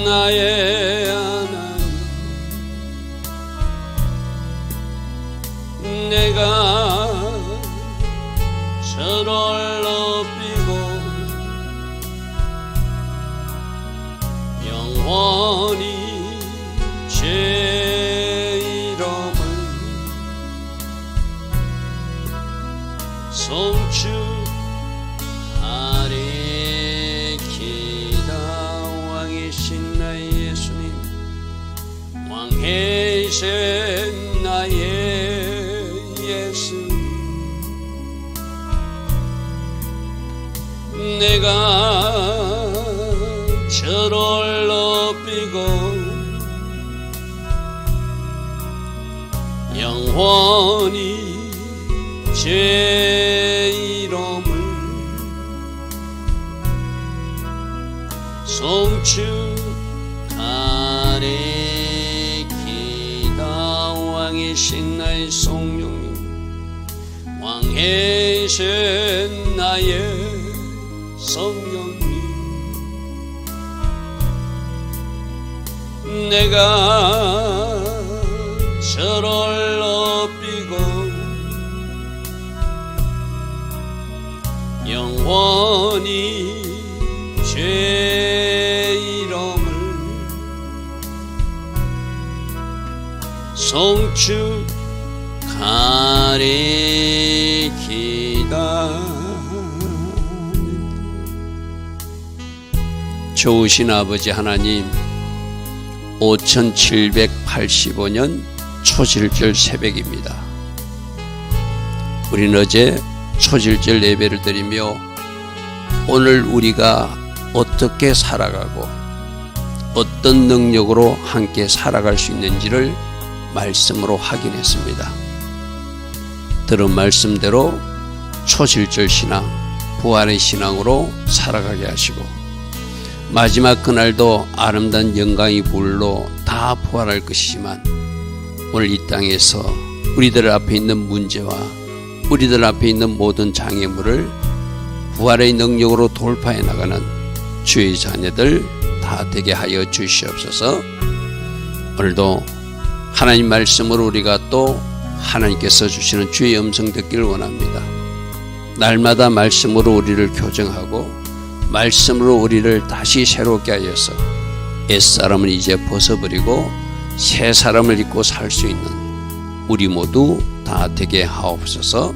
나의 하나님, 내가 저를 높이고 영원히 제 이름을 송축하리이다. 왕이신 나의 예수님, 왕이신 나의 예수님, 내가 저를 높이고 영원히 제 이름을 송축하리이다. 왕이신 나의 성령님, 왕이신 나의 성령님, 내가 저를 높이고 영원히 제 이름을 송축하리이다. 좋으신 아버지 하나님, 5785년 초실절 새벽입니다. 우리는 어제 초실절 예배를 드리며 오늘 우리가 어떻게 살아가고 어떤 능력으로 함께 살아갈 수 있는지를 말씀으로 확인했습니다. 들은 말씀대로 초실절 신앙, 부활의 신앙으로 살아가게 하시고 마지막 그날도 아름다운 영광의 불로 다 부활할 것이지만 오늘 이 땅에서 우리들 앞에 있는 문제와 우리들 앞에 있는 모든 장애물을 부활의 능력으로 돌파해 나가는 주의 자녀들 다 되게 하여 주시옵소서. 오늘도 하나님 말씀으로 우리가 또 하나님께서 주시는 주의 음성 듣기를 원합니다. 날마다 말씀으로 우리를 교정하고 말씀으로 우리를 다시 새롭게 하여서 옛사람은 이제 벗어버리고 새 사람을 입고 살 수 있는 우리 모두 다 되게 하옵소서.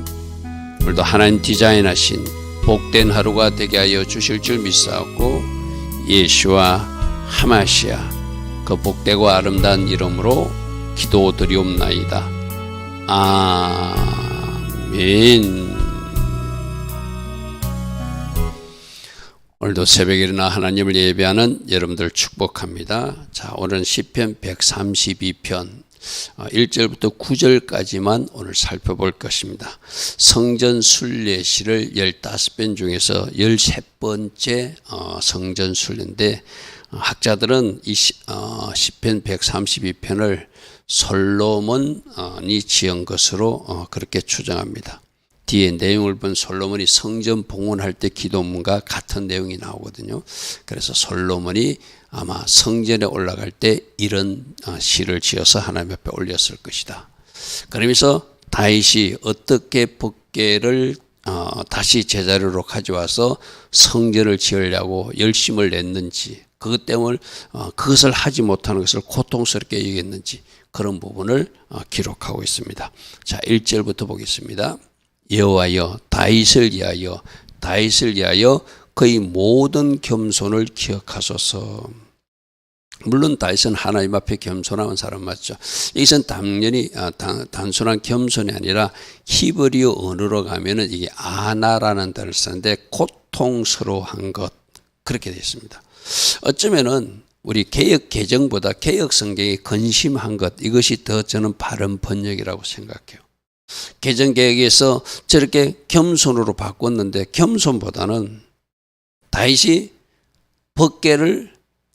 오늘도 하나님 디자인하신 복된 하루가 되게 하여 주실 줄 믿사옵고 예수와 하마시아 그 복되고 아름다운 이름으로 기도드리옵나이다. 아멘. 오늘도 새벽에 일어나 하나님을 예배하는 여러분들 축복합니다. 자, 오늘은 시편 132편 1절부터 9절까지만 오늘 살펴볼 것입니다. 성전 순례시를 15편 중에서 13번째 성전 순례인데 학자들은 이 시편 132편을 솔로몬이 지은 것으로 그렇게 추정합니다. 뒤에 내용을 본 솔로몬이 성전 봉헌할 때 기도문과 같은 내용이 나오거든요. 그래서 솔로몬이 아마 성전에 올라갈 때 이런 시를 지어서 하나님 앞에 올렸을 것이다. 그러면서 다윗이 어떻게 법궤를 다시 제자리로 가져와서 성전을 지으려고 열심을 냈는지, 그것 때문에 그것을 하지 못하는 것을 고통스럽게 여겼는지 그런 부분을 기록하고 있습니다. 자, 1절부터 보겠습니다. 여호와여 다윗을 위하여 그의 모든 겸손을 기억하소서. 물론 다윗은 하나님 앞에 겸손한 사람 맞죠. 이것은 당연히 단순한 겸손이 아니라 히브리어 언어로 가면은 이게 아나라는 단어를 쓰는데 고통스러워한 것, 그렇게 되어 있습니다. 어쩌면은 우리 개역 개정보다 개역 성경에 근심한 것, 이것이 더 저는 바른 번역이라고 생각해요. 개정개혁에서 저렇게 겸손으로 바꿨는데 겸손보다는 다윗이 법궤를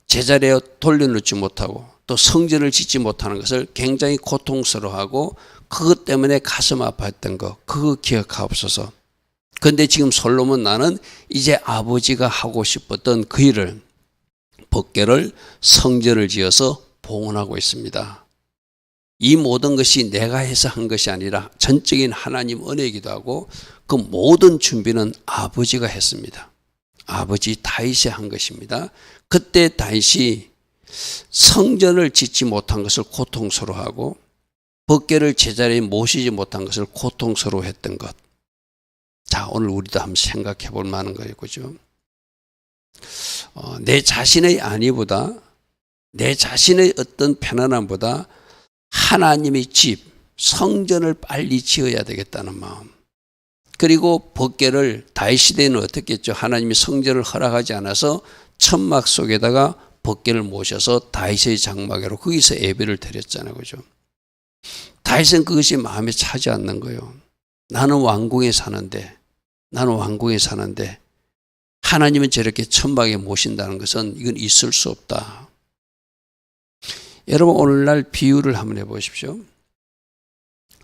제자리에 돌려놓지 못하고 또 성전을 짓지 못하는 것을 굉장히 고통스러워하고 그것 때문에 가슴 아파했던 거, 그거 기억하옵소서. 그런데 지금 솔로몬 나는 이제 아버지가 하고 싶었던 그 일을 법궤를 성전을 지어서 봉헌하고 있습니다. 이 모든 것이 내가 해서 한 것이 아니라 전적인 하나님 은혜이기도 하고 그 모든 준비는 아버지가 했습니다. 아버지 다윗이 한 것입니다. 그때 다윗이 성전을 짓지 못한 것을 고통스러워하고 법궤를 제자리에 모시지 못한 것을 고통스러워했던 것. 자, 오늘 우리도 한번 생각해 볼 만한 거예요. 그죠? 내 자신의 안위보다 내 자신의 어떤 편안함보다 하나님의 집, 성전을 빨리 지어야 되겠다는 마음. 그리고 법궤를 다윗 시대에는 어떻게 했죠? 하나님이 성전을 허락하지 않아서 천막 속에다가 법궤를 모셔서 다윗의 장막으로 거기서 예배를 드렸잖아요. 그죠? 다윗은 그것이 마음에 차지 않는 거예요. 나는 왕궁에 사는데 하나님은 저렇게 천막에 모신다는 것은 이건 있을 수 없다. 여러분 오늘날 비유를 한번 해보십시오.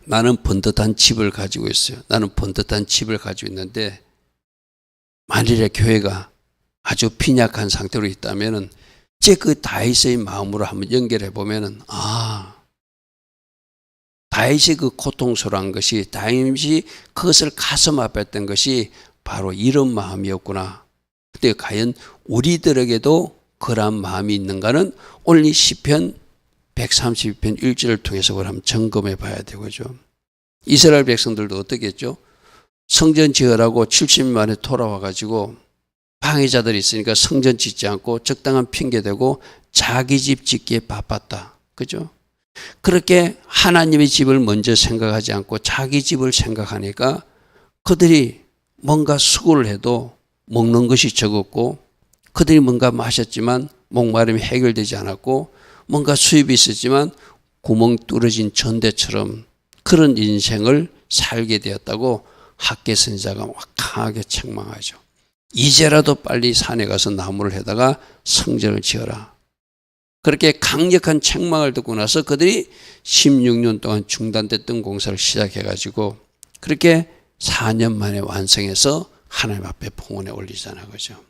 나는 번듯한 집을 가지고 있어요. 나는 번듯한 집을 가지고 있는데 만일에 교회가 아주 빈약한 상태로 있다면은 제 그 다윗의 마음으로 한번 연결해 보면은 다윗이 그 고통스러운 것이 다윗이 그것을 가슴 아팠던 것이 바로 이런 마음이었구나. 근데 과연 우리들에게도 그러한 마음이 있는가는 오늘 이 시편 132편 1절을 통해서 그걸 한번 점검해 봐야 되고죠. 이스라엘 백성들도 어떻게 했죠? 성전 지으라고 70년 만에 돌아와 가지고 방해자들이 있으니까 성전 짓지 않고 적당한 핑계대고 자기 집 짓기에 바빴다. 그죠? 그렇게 하나님의 집을 먼저 생각하지 않고 자기 집을 생각하니까 그들이 뭔가 수고를 해도 먹는 것이 적었고 그들이 뭔가 마셨지만 목마름이 해결되지 않았고 뭔가 수입이 있었지만 구멍 뚫어진 전대처럼 그런 인생을 살게 되었다고 학개 선지자가 강하게 책망하죠. 이제라도 빨리 산에 가서 나무를 해다가 성전을 지어라. 그렇게 강력한 책망을 듣고 나서 그들이 16년 동안 중단됐던 공사를 시작해가지고 그렇게 4년 만에 완성해서 하나님 앞에 봉헌에 올리잖아요. 그죠?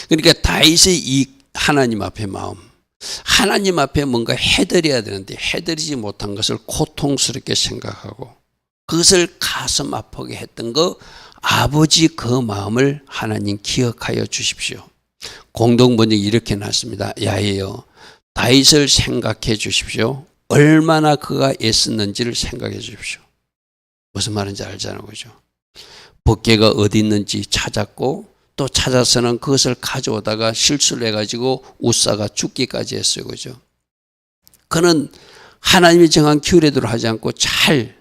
그러니까 다윗의 이 하나님 앞의 마음, 하나님 앞에 뭔가 해드려야 되는데 해드리지 못한 것을 고통스럽게 생각하고 그것을 가슴 아프게 했던 거 아버지 그 마음을 하나님 기억하여 주십시오. 공동번역이 이렇게 났습니다. 야훼여 다윗을 생각해 주십시오. 얼마나 그가 애썼는지를 생각해 주십시오. 무슨 말인지 알잖아요. 그죠? 법궤가 어디 있는지 찾았고 또 찾아서는 그것을 가져오다가 실수를 해가지고 웃사가 죽기까지 했어요. 그죠? 그는 하나님이 정한 규례대로 하지 않고 잘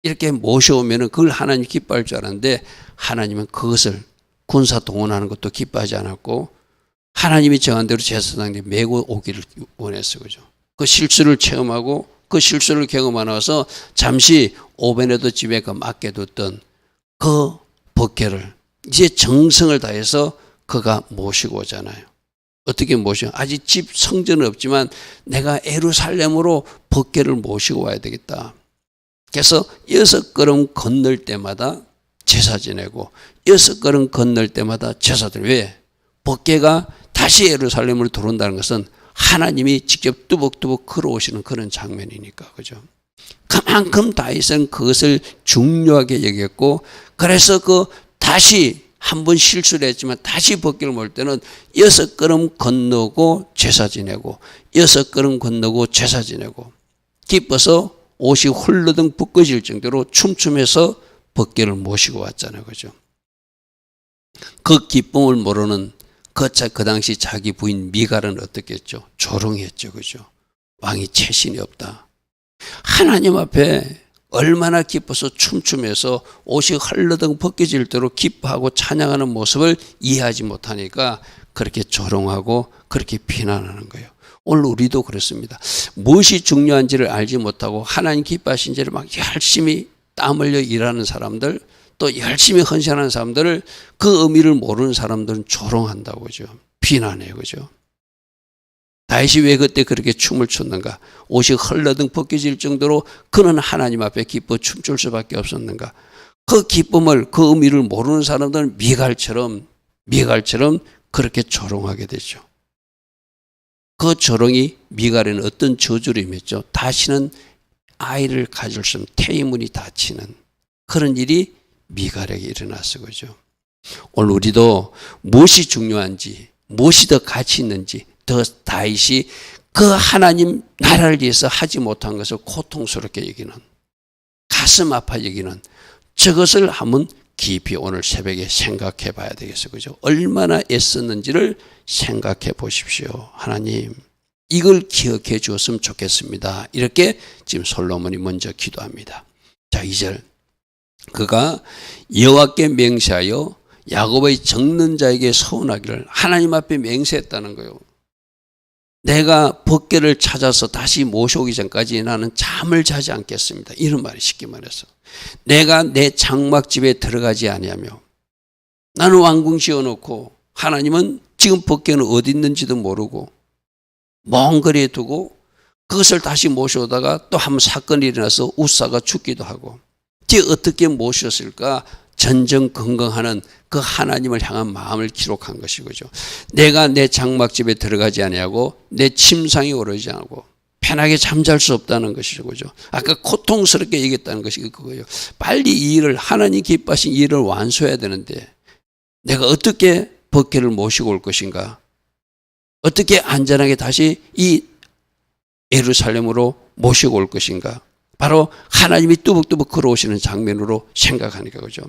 이렇게 모셔오면 그걸 하나님이 기뻐할 줄 알았는데 하나님은 그것을 군사 동원하는 것도 기뻐하지 않았고 하나님이 정한 대로 제사장들이 메고 오기를 원했어요. 그죠? 그 실수를 체험하고 그 실수를 경험하고 나서 잠시 오베네도 집에 그 맡겨뒀던 그 법궤를 이제 정성을 다해서 그가 모시고 오잖아요. 어떻게 모셔? 아직 집 성전은 없지만 내가 예루살렘으로 법궤를 모시고 와야 되겠다. 그래서 6걸음 건널 때마다 제사 지내고 6걸음 건널 때마다 제사 드려. 왜? 법궤가 다시 예루살렘으로 들어온다는 것은 하나님이 직접 뚜벅뚜벅 걸어오시는 그런 장면이니까. 그죠? 그만큼 다윗은 그것을 중요하게 여겼고 그래서 그 다시 한 번 실수를 했지만 다시 법궤를 모을 때는 6걸음 건너고 제사 지내고 6걸음 건너고 제사 지내고 기뻐서 옷이 홀르덩 벗겨질 정도로 춤추면서 법궤를 모시고 왔잖아요. 그죠? 그 기쁨을 모르는 그 당시 자기 부인 미갈은 어떻게 했죠? 조롱했죠. 그죠? 왕이 채신이 없다. 하나님 앞에 얼마나 기뻐서 춤추면서 옷이 헐러덩 벗겨질 대로 기뻐하고 찬양하는 모습을 이해하지 못하니까 그렇게 조롱하고 그렇게 비난하는 거예요. 오늘 우리도 그렇습니다. 무엇이 중요한지를 알지 못하고 하나님 기뻐하신지를 막 열심히 땀 흘려 일하는 사람들 또 열심히 헌신하는 사람들을 그 의미를 모르는 사람들은 조롱한다고 그죠? 비난해요. 그죠? 다윗이 왜 그때 그렇게 춤을 췄는가? 옷이 헐러덩 벗겨질 정도로 그는 하나님 앞에 기뻐 춤출 수밖에 없었는가? 그 기쁨을 그 의미를 모르는 사람들은 미갈처럼 그렇게 조롱하게 되죠. 그 조롱이 미갈에는 어떤 저주를 임했죠. 다시는 아이를 가질 수 없는 태의문이 닫히는 그런 일이 미갈에게 일어났어 그죠. 오늘 우리도 무엇이 중요한지, 무엇이 더 가치 있는지, 더 다윗이 그 하나님 나라를 위해서 하지 못한 것을 고통스럽게 여기는, 가슴 아파 여기는 저것을 한번 깊이 오늘 새벽에 생각해 봐야 되겠어요. 그죠? 얼마나 애썼는지를 생각해 보십시오. 하나님, 이걸 기억해 주었으면 좋겠습니다. 이렇게 지금 솔로몬이 먼저 기도합니다. 자, 2절. 그가 여호와께 맹세하여 야곱의 적는 자에게 서운하기를 하나님 앞에 맹세했다는 거예요. 내가 법궤를 찾아서 다시 모셔오기 전까지 나는 잠을 자지 않겠습니다. 이런 말이 쉽게 말해서. 내가 내 장막집에 들어가지 아니하며 나는 왕궁 지어놓고 하나님은 지금 법궤는 어디 있는지도 모르고 먼 거리에 두고 그것을 다시 모셔오다가 또 한 번 사건이 일어나서 우사가 죽기도 하고 어떻게 모셨을까 전전긍긍하는 그 하나님을 향한 마음을 기록한 것이죠. 내가 내 장막집에 들어가지 아니하고 내 침상에 오르지 않고 편하게 잠잘 수 없다는 것이죠. 아까 고통스럽게 얘기했다는 것이 그거예요. 빨리 이 일을 하나님 기뻐하신 이 일을 완수해야 되는데 내가 어떻게 법궤를 모시고 올 것인가? 어떻게 안전하게 다시 이 예루살렘으로 모시고 올 것인가? 바로 하나님이 뚜벅뚜벅 걸어오시는 장면으로 생각하니까 그죠.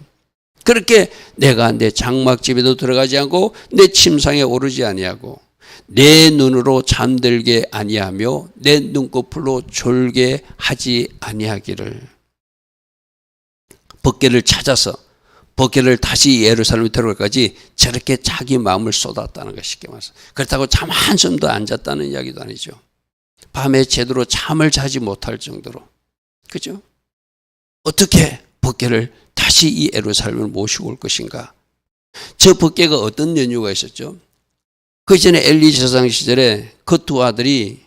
그렇게 내가 내 장막집에도 들어가지 않고 내 침상에 오르지 아니하고 내 눈으로 잠들게 아니하며 내 눈꺼풀로 졸게 하지 아니하기를. 법궤를 찾아서 법궤를 다시 예루살렘에 들어갈까지 저렇게 자기 마음을 쏟았다는 것이 쉽게 말해서. 그렇다고 잠 한숨도 안 잤다는 이야기도 아니죠. 밤에 제대로 잠을 자지 못할 정도로. 그죠? 어떻게 법궤를 다시 이 예루살렘을 모시고 올 것인가? 저 법궤가 어떤 연유가 있었죠? 그 전에 엘리 제사장 시절에 그 두 아들이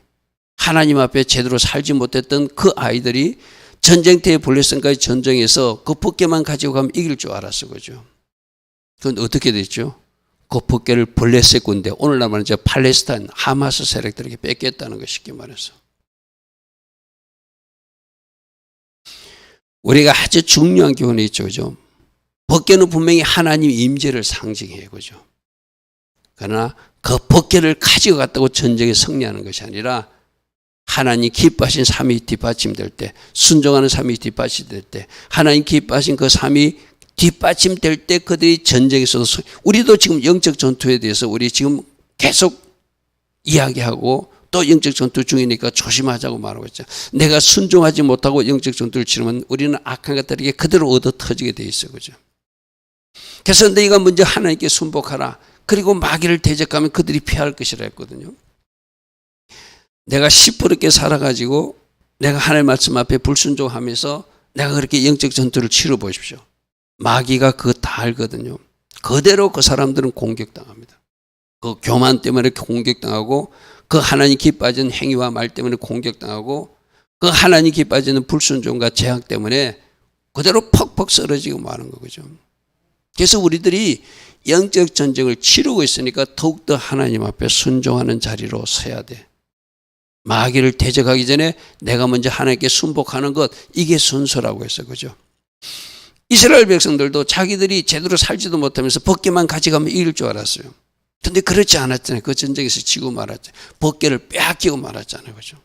하나님 앞에 제대로 살지 못했던 그 아이들이 전쟁터에 블레셋까지 전쟁에서 그 법궤만 가지고 가면 이길 줄 알았어. 그죠? 그건 어떻게 됐죠? 그 법궤를 블레셋 군대, 오늘날 말하는 팔레스타인 하마스 세력들에게 뺏겼다는 거 쉽게 말해서. 우리가 아주 중요한 교훈이 있죠. 그죠? 법궤는 분명히 하나님 임재를 상징해요. 그죠? 그러나 그 법궤를 가지고 갔다고 전쟁에 승리하는 것이 아니라 하나님 기뻐하신 삶이 뒷받침될 때, 순종하는 삶이 뒷받침될 때, 하나님 기뻐하신 그 삶이 뒷받침될 때 그들이 전쟁에서도, 우리도 지금 영적 전투에 대해서 우리 지금 계속 이야기하고 또 영적 전투 중이니까 조심하자고 말하고 있죠. 내가 순종하지 못하고 영적 전투를 치르면 우리는 악한 것들에게 그대로 얻어 터지게 돼 있어요. 그죠? 그래서 너희가 먼저 하나님께 순복하라. 그리고 마귀를 대적하면 그들이 피할 것이라 했거든요. 내가 시퍼렇게 살아가지고 내가 하나님 말씀 앞에 불순종하면서 내가 그렇게 영적 전투를 치러 보십시오. 마귀가 그거 다 알거든요. 그대로 그 사람들은 공격당합니다. 그 교만 때문에 공격당하고 그 하나님 기뻐하는 행위와 말 때문에 공격당하고 그 하나님 기뻐하는 불순종과 제약 때문에 그대로 퍽퍽 쓰러지고 마는 거죠. 그래서 우리들이 영적 전쟁을 치르고 있으니까 더욱더 하나님 앞에 순종하는 자리로 서야 돼. 마귀를 대적하기 전에 내가 먼저 하나님께 순복하는 것, 이게 순서라고 했어요. 그죠? 이스라엘 백성들도 자기들이 제대로 살지도 못하면서 법궤만 가져가면 이길 줄 알았어요. 근데 그렇지 않았잖아요. 그 전쟁에서 지고 말았잖아요. 법궤를 빼앗기고 말았잖아요. 그죠?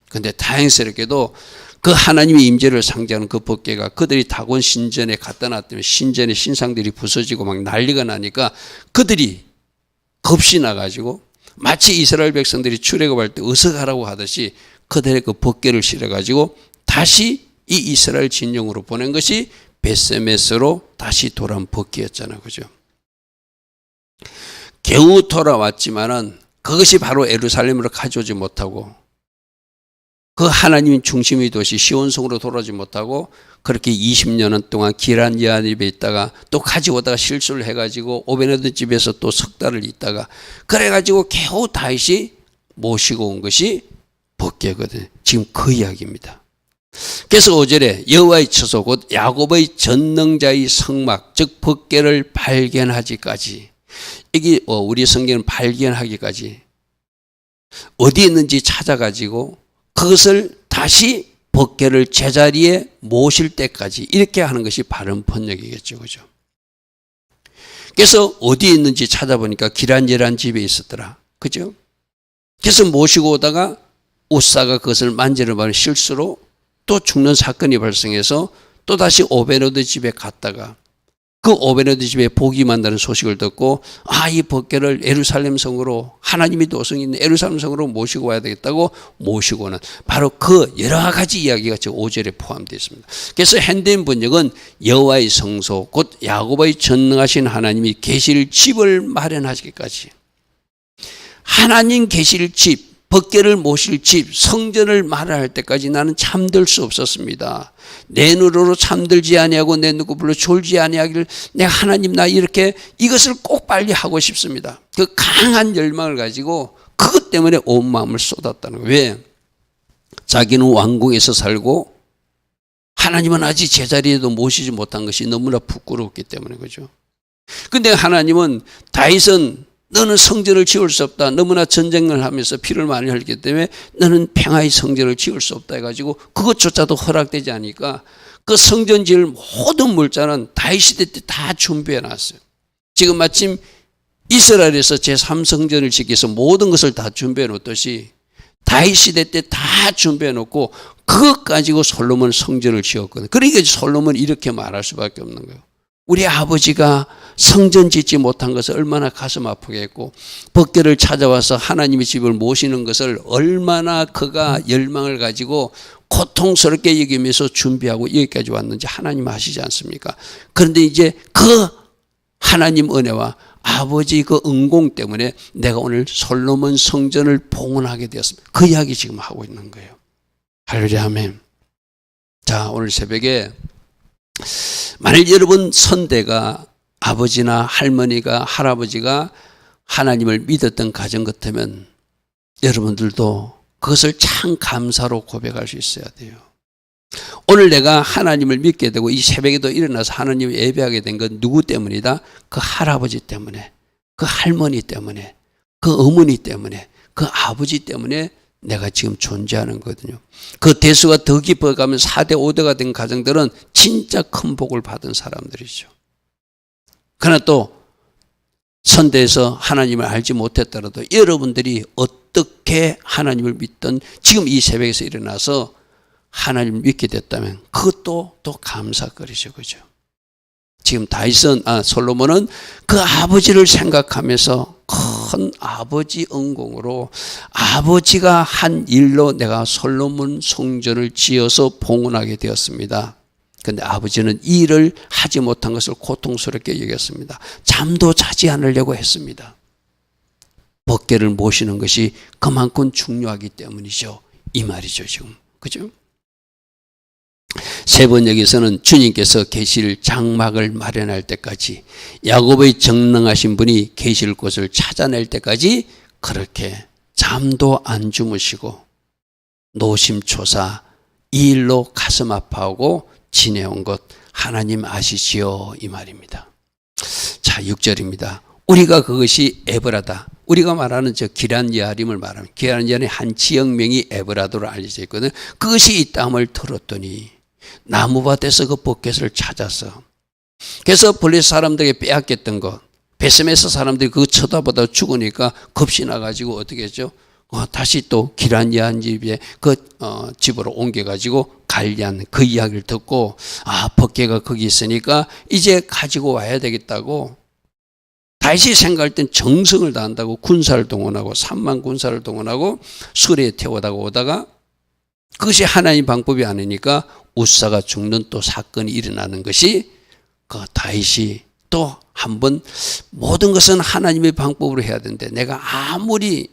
근데 다행스럽게도 그 하나님의 임재를 상징하는 그 법궤가 그들이 다곤 신전에 갖다 놨더니 신전의 신상들이 부서지고 막 난리가 나니까 그들이 겁이 나가지고 마치 이스라엘 백성들이 출애굽할 때 어서 가라고 하듯이 그들의 그 법궤를 실어가지고 다시 이 이스라엘 진영으로 보낸 것이 벳세메스로 다시 돌아온 법궤였잖아요. 그죠? 겨우 돌아왔지만은 그것이 바로 예루살렘으로 가져오지 못하고 그 하나님 중심의 도시 시온성으로 돌아오지 못하고 그렇게 20년 동안 기란 여한입에 있다가 또 가지고 오다가 실수를 해가지고 오베네도 집에서 또 석 달을 있다가 그래가지고 겨우 다윗이 모시고 온 것이 법궤거든요. 지금 그 이야기입니다. 그래서 5절에 여호와의 처소 곧 야곱의 전능자의 성막 즉 법궤를 발견하기까지 이게 우리 성경은 발견하기까지 어디에 있는지 찾아가지고 그것을 다시 법궤를 제자리에 모실 때까지 이렇게 하는 것이 바른 번역이겠죠. 그죠? 그래서 어디에 있는지 찾아보니까 기란예란 집에 있었더라. 그죠? 그래서 모시고 오다가 우사가 그것을 만지려 하는 실수로 또 죽는 사건이 발생해서 또다시 오베로드 집에 갔다가 그 오베로드 집에 복이 만다는 소식을 듣고 이 법궤를 예루살렘 성으로 하나님이 도성이 있는 예루살렘 성으로 모시고 와야 되겠다고 모시고는 바로 그 여러 가지 이야기가 저 5절에 포함되어 있습니다. 그래서 현대인 번역은 여호와의 성소 곧 야곱의 전능하신 하나님이 계실 집을 마련하시기까지 하나님 계실 집 법궤를 모실 집, 성전을 마련할 때까지 나는 잠들 수 없었습니다. 내 눈으로 잠들지 아니하고 내 눈꺼풀로 졸지 아니하기를 내가 하나님 나 이렇게 이것을 꼭 빨리 하고 싶습니다. 그 강한 열망을 가지고 그것 때문에 온 마음을 쏟았다는 거예요. 왜? 자기는 왕궁에서 살고 하나님은 아직 제자리에도 모시지 못한 것이 너무나 부끄러웠기 때문에 그죠. 근데 하나님은 다윗은 너는 성전을 지을 수 없다. 너무나 전쟁을 하면서 피를 많이 흘렸기 때문에 너는 평화의 성전을 지을 수 없다 해가지고 그것조차도 허락되지 않으니까 그 성전 지을 모든 물자는 다윗 시대 때 다 준비해 놨어요. 지금 마침 이스라엘에서 제3성전을 짓기 위해서 모든 것을 다 준비해 놓듯이 다윗 시대 때 다 준비해 놓고 그것 가지고 솔로몬 성전을 지었거든요. 그러니까 솔로몬이 이렇게 말할 수밖에 없는 거예요. 우리 아버지가 성전 짓지 못한 것을 얼마나 가슴 아프게 했고 법궤를 찾아와서 하나님의 집을 모시는 것을 얼마나 그가 열망을 가지고 고통스럽게 여기면서 준비하고 여기까지 왔는지 하나님 아시지 않습니까? 그런데 이제 그 하나님 은혜와 아버지 그 은공 때문에 내가 오늘 솔로몬 성전을 봉헌하게 되었습니다. 그 이야기 지금 하고 있는 거예요. 할렐루야 아멘. 자, 오늘 새벽에 만일 여러분 선대가 아버지나 할머니가 할아버지가 하나님을 믿었던 가정 같으면 여러분들도 그것을 참 감사로 고백할 수 있어야 돼요. 오늘 내가 하나님을 믿게 되고 이 새벽에도 일어나서 하나님을 예배하게 된 건 누구 때문이다? 그 할아버지 때문에, 그 할머니 때문에, 그 어머니 때문에, 그 아버지 때문에 내가 지금 존재하는 거거든요. 그 대수가 더 깊어가면 4대 5대가 된 가정들은 진짜 큰 복을 받은 사람들이죠. 그러나 또 선대에서 하나님을 알지 못했더라도 여러분들이 어떻게 하나님을 믿던 지금 이 새벽에서 일어나서 하나님을 믿게 됐다면 그것도 또 감사거리죠. 그죠? 지금 솔로몬은 그 아버지를 생각하면서 큰 아버지 은공으로 아버지가 한 일로 내가 솔로몬 성전을 지어서 봉헌하게 되었습니다. 그런데 아버지는 이 일을 하지 못한 것을 고통스럽게 여겼습니다. 잠도 자지 않으려고 했습니다. 법궤를 모시는 것이 그만큼 중요하기 때문이죠. 이 말이죠 지금. 그죠? 세 번역에서는 주님께서 계실 장막을 마련할 때까지 야곱의 정능하신 분이 계실 곳을 찾아낼 때까지 그렇게 잠도 안 주무시고 노심초사 이 일로 가슴 아파하고 지내온 것 하나님 아시지요 이 말입니다. 자 6절입니다. 우리가 그것이 에브라다. 우리가 말하는 저 기란예아림을 말하면 기란예아림의 한 지역명이 에브라도로 알려져 있거든요. 그것이 있다함을 들었더니 나무밭에서 그 법궤를 찾아서 그래서 블레셋 사람들에게 빼앗겼던 것 베스메스 사람들이 그거 쳐다보다 죽으니까 겁이 나가지고 어떻게 했죠? 다시 또 기란예안 집에 집으로 옮겨가지고 관리한 그 이야기를 듣고 법궤가 거기 있으니까 이제 가지고 와야 되겠다고 다시 생각할 땐 정성을 다한다고 군사를 동원하고 3만 군사를 동원하고 수레에 태워다가 오다가 그것이 하나님 방법이 아니니까 우사가 죽는 또 사건이 일어나는 것이 그 다윗이 또 한 번 모든 것은 하나님의 방법으로 해야 되는데 내가 아무리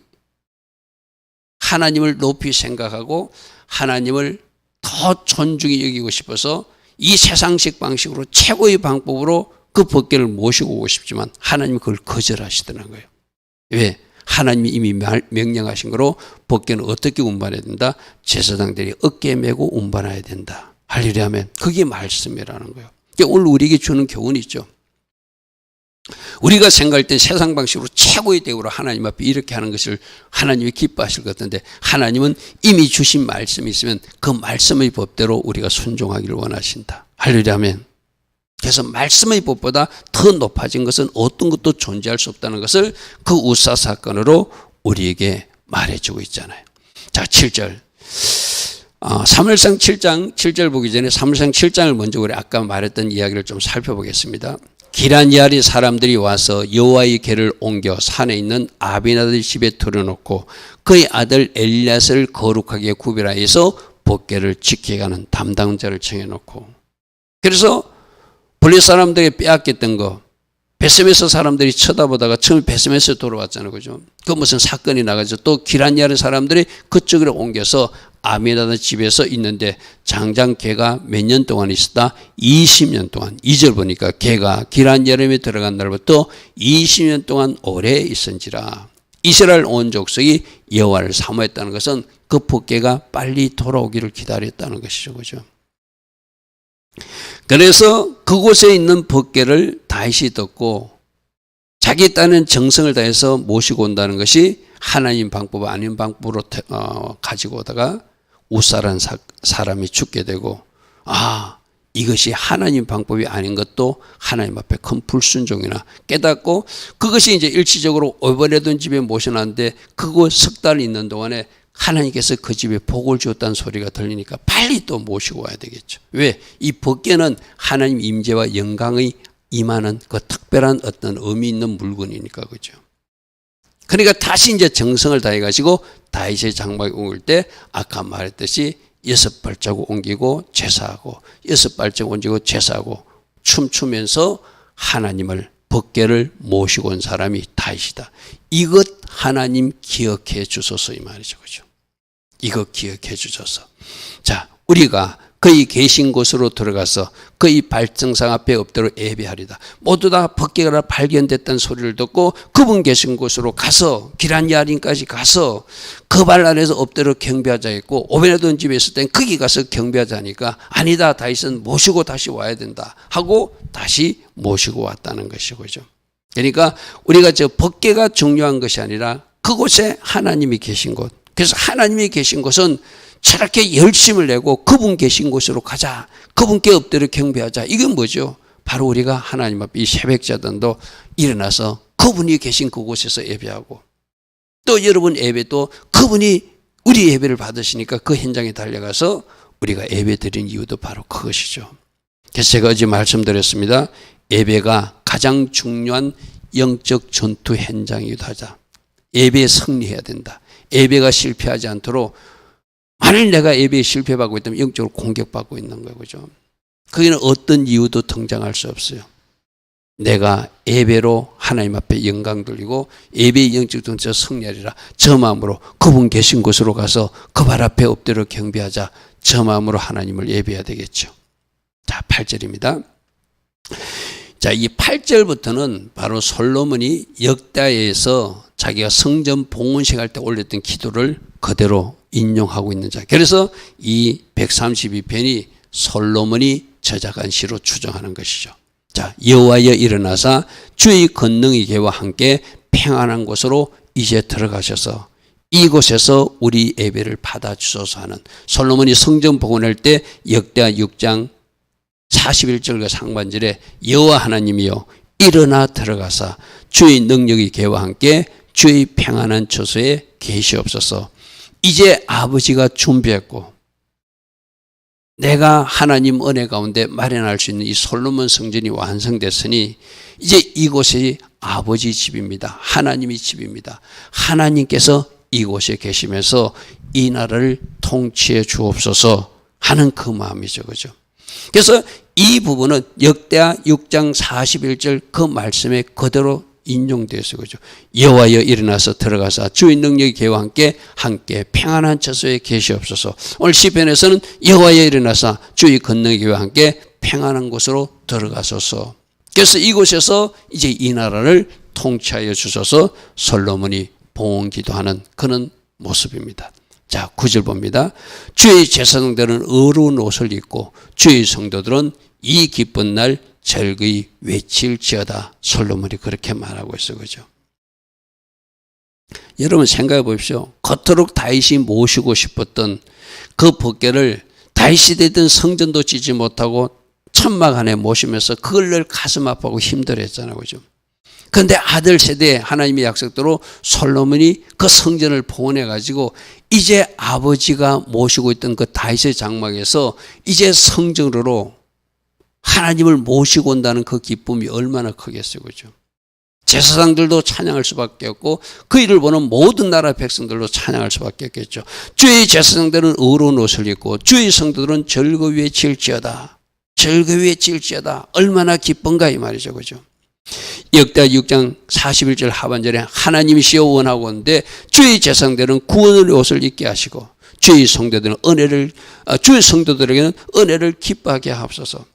하나님을 높이 생각하고 하나님을 더 존중히 여기고 싶어서 이 세상식 방식으로 최고의 방법으로 그 법궤를 모시고 오고 싶지만 하나님은 그걸 거절하시더라는 거예요. 왜? 하나님이 이미 명령하신 거로 법궤는 어떻게 운반해야 된다? 제사장들이 어깨에 메고 운반해야 된다. 할렐루야 아멘. 그게 말씀이라는 거예요. 오늘 우리에게 주는 교훈이 있죠. 우리가 생각할 때 세상 방식으로 최고의 대우로 하나님 앞에 이렇게 하는 것을 하나님이 기뻐하실 것 같은데, 하나님은 이미 주신 말씀이 있으면 그 말씀의 법대로 우리가 순종하기를 원하신다. 할렐루야, 아멘. 그래서 말씀의 법보다 더 높아진 것은 어떤 것도 존재할 수 없다는 것을 그 우사 사건으로 우리에게 말해주고 있잖아요. 자, 7절. 사무엘상 7장 7절 보기 전에 사무엘상 7장을 먼저 우리 아까 말했던 이야기를 좀 살펴보겠습니다. 기란야리 사람들이 와서 여호와의 궤를 옮겨 산에 있는 아비나답 집에 들여놓고 그의 아들 엘리야스를 거룩하게 구별하여서 법궤를 지켜가는 담당자를 정해놓고, 그래서 블레 사람들이 빼앗겼던 거 베스메스 사람들이 쳐다보다가 처음에 베스메스 돌아왔잖아요, 그죠? 그 무슨 사건이 나가죠. 또 기란야리 사람들이 그쪽으로 옮겨서 아미나답 집에서 있는데 장장 걔가 몇 년 동안 있었다? 20년 동안. 2절 보니까 걔가 기란야림에 들어간 날부터 20년 동안 오래 있은지라. 이스라엘 온 족속이 여호와를 사모했다는 것은 그 법궤가 빨리 돌아오기를 기다렸다는 것이죠, 그죠? 그래서 그곳에 있는 법궤를 다윗이 듣고 자기 딴은 정성을 다해서 모시고 온다는 것이 하나님 방법 아닌 방법으로 가지고 오다가 우사라는 사람이 죽게 되고, 이것이 하나님 방법이 아닌 것도 하나님 앞에 큰 불순종이나 깨닫고, 그것이 이제 일시적으로 오베데돔 집에 모셔놨는데 그곳 석 달 있는 동안에 하나님께서 그 집에 복을 주었다는 소리가 들리니까 빨리 또 모시고 와야 되겠죠. 왜? 이 법궤는 하나님 임재와 영광의 임하는 그 특별한 어떤 의미 있는 물건이니까, 그죠? 그러니까 다시 이제 정성을 다해가지고 다윗의 장막에 옮길 때 아까 말했듯이 6발자국 옮기고 제사하고 6발자국 옮기고 제사하고 춤추면서 하나님을 법궤를 모시고 온 사람이 다윗이다. 이것 하나님 기억해 주소서 이 말이죠, 그죠? 이거 기억해 주셔서, 자, 우리가 그의 계신 곳으로 들어가서 그의 발등상 앞에 엎드려 예배하리다. 모두 다 법궤가 발견됐다는 소리를 듣고 그분 계신 곳으로 가서 기란야림까지 가서 그 발 아래서 엎드려 경배하자 했고, 오베데돔 집에 있을 땐 거기 가서 경배하자 하니까 아니다, 다윗은 모시고 다시 와야 된다 하고 다시 모시고 왔다는 것이죠, 그죠? 그러니까 우리가 저 법궤가 중요한 것이 아니라 그곳에 하나님이 계신 곳, 그래서 하나님이 계신 곳은 저렇게 열심을 내고 그분 계신 곳으로 가자, 그분께 엎드려 경배하자. 이건 뭐죠? 바로 우리가 하나님 앞에 이 새벽자단도 일어나서 그분이 계신 그곳에서 예배하고, 또 여러분 예배도 그분이 우리 예배를 받으시니까 그 현장에 달려가서 우리가 예배 드린 이유도 바로 그것이죠. 그래서 제가 어제 말씀드렸습니다. 예배가 가장 중요한 영적 전투 현장이기도 하자. 예배에 승리해야 된다. 예배가 실패하지 않도록, 만일 내가 예배에 실패하고 있다면 영적으로 공격받고 있는 거예요, 그죠? 거기는 어떤 이유도 등장할 수 없어요. 내가 예배로 하나님 앞에 영광 돌리고 예배의 영적 전투에서 승리하리라. 저 마음으로 그분 계신 곳으로 가서 그 발 앞에 엎드려 경배하자. 저 마음으로 하나님을 예배해야 되겠죠. 자, 8절입니다. 자, 이 8절부터는 바로 솔로몬이 역대하에서 자기가 성전 봉헌식 할 때 올렸던 기도를 그대로 인용하고 있는 자. 그래서 이 132편이 솔로몬이 저작한 시로 추정하는 것이죠. 자, 여호와여 일어나사 주의 권능의 궤와 함께 평안한 곳으로 이제 들어가셔서 이곳에서 우리 예배를 받아주소서 하는, 솔로몬이 성전 봉헌할 때 역대하 6장 41절과 상반절에 여호와 하나님이여 일어나 들어가사 주의 능력의 궤와 함께 주의 평안한 처소에 계시옵소서. 이제 아버지가 준비했고 내가 하나님 은혜 가운데 마련할 수 있는 이 솔로몬 성전이 완성됐으니 이제 이곳이 아버지 집입니다. 하나님의 집입니다. 하나님께서 이곳에 계시면서 이 나라를 통치해 주옵소서 하는 그 마음이죠, 그죠? 그래서 이 부분은 역대하 6장 41절 그 말씀에 그대로 인용되어 있어요, 그죠? 여호와여 일어나서 들어가사 주의 능력의 궤와 함께 평안한 처소에 계시옵소서. 오늘 시편에서는 여호와여 일어나사 주의 권능의 궤와 함께 평안한 곳으로 들어가소서. 그래서 이곳에서 이제 이 나라를 통치하여 주소서 솔로몬이 봉헌 기도하는 그런 모습입니다. 자, 9절 봅니다. 주의 제사장들은 어두운 옷을 입고 주의 성도들은 이 기쁜 날 절거히 외칠지어다. 솔로몬이 그렇게 말하고 있어. 그죠? 여러분 생각해 보십시오. 겉도록 다윗이 모시고 싶었던 그 법궤를 다윗이 되던 성전도 지지 못하고 천막 안에 모시면서 그걸 늘 가슴 아파하고 힘들어했잖아요. 그죠? 그런데 아들 세대에 하나님의 약속대로 솔로몬이 그 성전을 봉헌해 가지고 이제 아버지가 모시고 있던 그 다윗의 장막에서 이제 성전으로 하나님을 모시고 온다는 그 기쁨이 얼마나 크겠어요. 그죠? 제사장들도 찬양할 수밖에 없고 그 일을 보는 모든 나라 백성들도 찬양할 수밖에 없겠죠. 주의 제사장들은 의로운 옷을 입고 주의 성도들은 절거 외칠지어다. 절거 외칠지어다. 얼마나 기쁜가 이 말이죠. 그죠? 역대하 6장 41절 하반절에 하나님이시여 원하고 온데 주의 제사장들은 구원의 옷을 입게 하시고 주의 성도들은 주의 성도들에게는 은혜를 기뻐하게 하옵소서.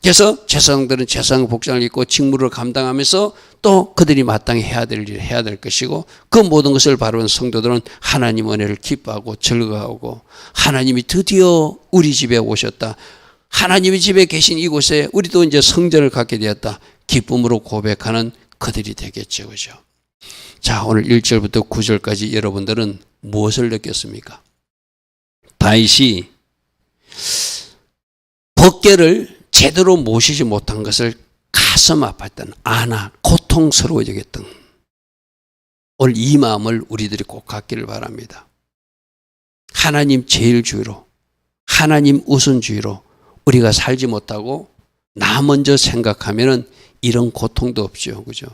그래서 제사장들은 제사장 복장을 입고 직무를 감당하면서 또 그들이 마땅히 해야 될 일을 해야 될 것이고 그 모든 것을 바라본 성도들은 하나님 은혜를 기뻐하고 즐거워하고 하나님이 드디어 우리 집에 오셨다. 하나님의 집에 계신 이곳에 우리도 이제 성전을 갖게 되었다. 기쁨으로 고백하는 그들이 되겠죠. 그죠? 자, 오늘 1절부터 9절까지 여러분들은 무엇을 느꼈습니까? 다윗이 법궤를 제대로 모시지 못한 것을 가슴 아팠던 고통스러워 여겼던 오늘 이 마음을 우리들이 꼭 갖기를 바랍니다. 하나님 제일주의로 하나님 우선주의로 우리가 살지 못하고 나 먼저 생각하면은 이런 고통도 없죠. 그죠?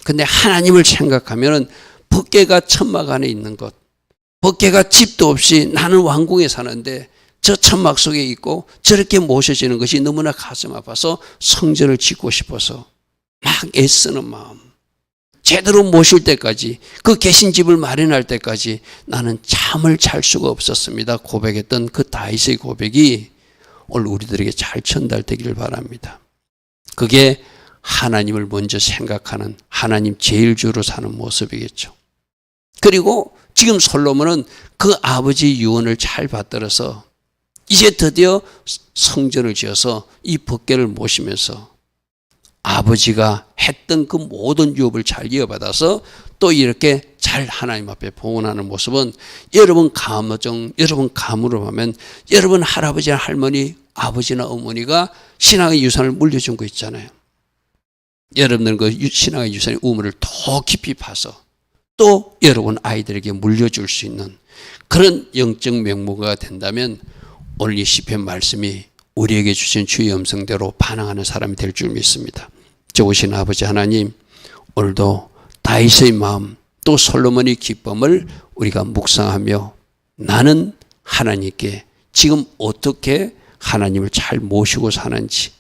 근데 하나님을 생각하면은 법궤가 천막 안에 있는 것, 법궤가 집도 없이 나는 왕궁에 사는데 저 천막 속에 있고 저렇게 모셔지는 것이 너무나 가슴 아파서 성전을 짓고 싶어서 막 애쓰는 마음. 제대로 모실 때까지 그 계신 집을 마련할 때까지 나는 잠을 잘 수가 없었습니다. 고백했던 그 다윗의 고백이 오늘 우리들에게 잘 전달되기를 바랍니다. 그게 하나님을 먼저 생각하는 하나님 제일주로 사는 모습이겠죠. 그리고 지금 솔로몬은 그 아버지의 유언을 잘 받들어서 이제 드디어 성전을 지어서 이 법궤를 모시면서 아버지가 했던 그 모든 유업을 잘 이어받아서 또 이렇게 잘 하나님 앞에 봉헌하는 모습은 여러분 여러분 감으로 보면 여러분 할아버지나 할머니, 아버지나 어머니가 신앙의 유산을 물려준 거 있잖아요. 여러분들은 그 신앙의 유산의 우물을 더 깊이 파서 또 여러분 아이들에게 물려줄 수 있는 그런 영적 명목가 된다면 오늘 이 시편 말씀이 우리에게 주신 주의 음성대로 반응하는 사람이 될 줄 믿습니다. 좋으신 아버지 하나님, 오늘도 다윗의 마음 또 솔로몬의 기쁨을 우리가 묵상하며 나는 하나님께 지금 어떻게 하나님을 잘 모시고 사는지,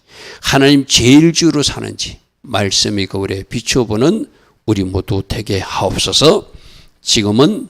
하나님 제일주로 사는지 말씀의 거울에 비추어보는 우리 모두 되게 하옵소서. 지금은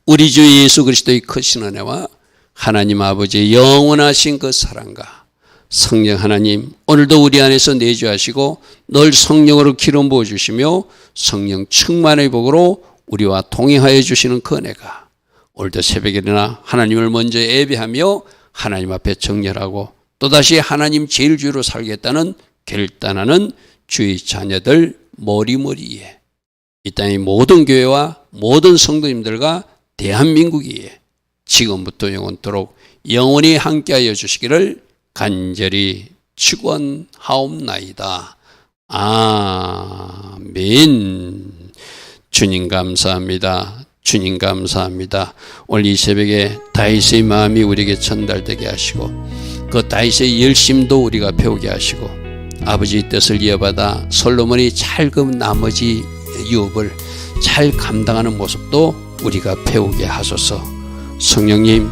우리 주 예수 그리스도의 크신 은혜와 하나님 아버지의 영원하신 그 사랑과 성령 하나님, 오늘도 우리 안에서 내주하시고 늘 성령으로 기름 부어주시며 성령 충만의 복으로 우리와 동행하여 주시는 그 은혜가 오늘도 새벽에 일어나 하나님을 먼저 예배하며 하나님 앞에 정렬하고 또다시 하나님 제일주로 살겠다는 결단하는 주의 자녀들 머리머리에 이 땅의 모든 교회와 모든 성도님들과 대한민국에 지금부터 영원토록 영원히 함께하여 주시기를 간절히 축원하옵나이다. 아멘. 주님 감사합니다. 주님 감사합니다. 오늘 이 새벽에 다윗의 마음이 우리에게 전달되게 하시고 그 다윗의 열심도 우리가 배우게 하시고 아버지의 뜻을 이어받아 솔로몬이 잘 그 나머지 유업을 잘 감당하는 모습도 우리가 배우게 하소서. 성령님,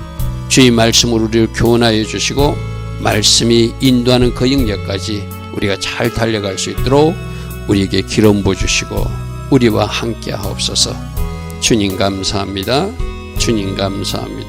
주의 말씀으로 우리를 교훈하여 주시고 말씀이 인도하는 그 영역까지 우리가 잘 달려갈 수 있도록 우리에게 기름 부어주시고 우리와 함께 하옵소서. 주님 감사합니다. 주님 감사합니다.